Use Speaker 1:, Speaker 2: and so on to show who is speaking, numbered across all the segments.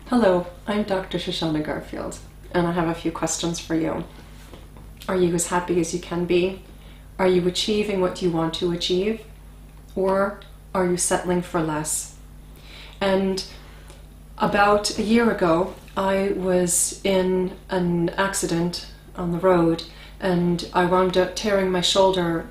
Speaker 1: Hello, I'm Dr. Shoshana Garfield, and I have a few questions for you. Are you as happy as you can be? Are you achieving what you want to achieve? Or are you settling for less? And about a year ago, I was in an accident on the road, and I wound up tearing my shoulder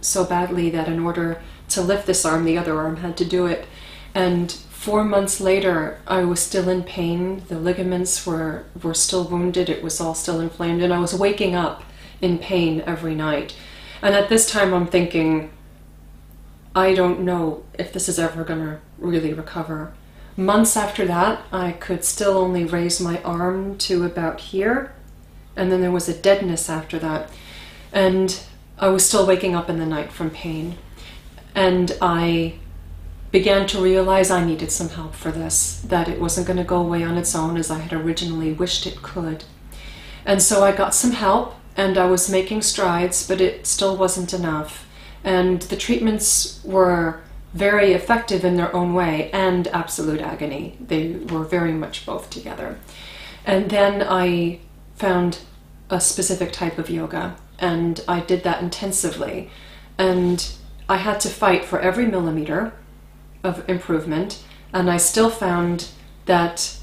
Speaker 1: so badly that in order to lift this arm, the other arm had to do it. And 4 months later, I was still in pain. The ligaments were still wounded. It was all still inflamed. And I was waking up in pain every night. And at this time, I'm thinking, I don't know if this is ever going to really recover. Months after that, I could still only raise my arm to about here. And then there was a deadness after that. And I was still waking up in the night from pain. And I began to realize I needed some help for this, that it wasn't going to go away on its own as I had originally wished it could. And so I got some help, and I was making strides, but it still wasn't enough. And the treatments were very effective in their own way and absolute agony. They were very much both together. And then I found a specific type of yoga, and I did that intensively. And I had to fight for every millimeter of improvement, and I still found that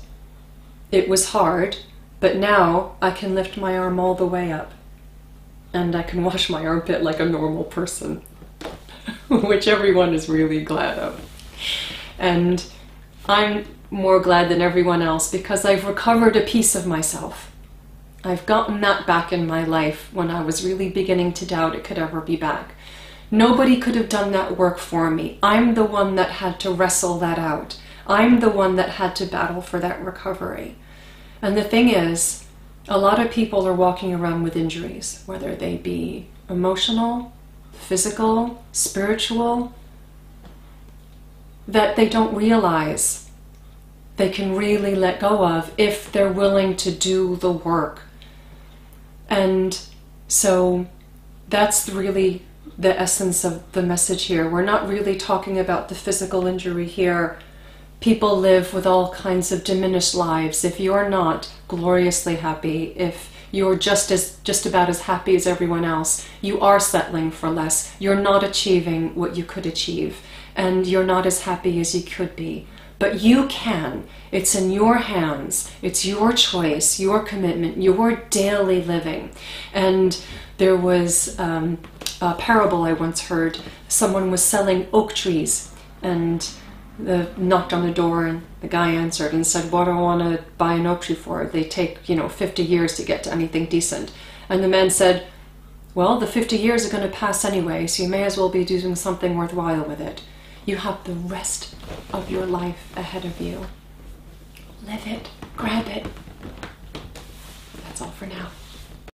Speaker 1: it was hard, but now I can lift my arm all the way up, and I can wash my armpit like a normal person, which everyone is really glad of. And I'm more glad than everyone else because I've recovered a piece of myself. I've gotten that back in my life when I was really beginning to doubt it could ever be back. Nobody could have done that work for me. I'm the one that had to wrestle that out. I'm the one that had to battle for that recovery. And the thing is, a lot of people are walking around with injuries, whether they be emotional, physical, spiritual, that they don't realize they can really let go of if they're willing to do the work. And so that's really the essence of the message here. We're not really talking about the physical injury here. People live with all kinds of diminished lives. If you're not gloriously happy, if you're just about as happy as everyone else, you are settling for less. You're not achieving what you could achieve, and you're not as happy as you could be. But you can. It's in your hands. It's your choice, your commitment, your daily living. And there was a parable I once heard. Someone was selling oak trees, and knocked on the door, and the guy answered and said, "What do I want to buy an oak tree for? They take, 50 years to get to anything decent." And the man said, "Well, the 50 years are going to pass anyway, so you may as well be doing something worthwhile with it. You have the rest of your life ahead of you. Live it, grab it." That's all for now.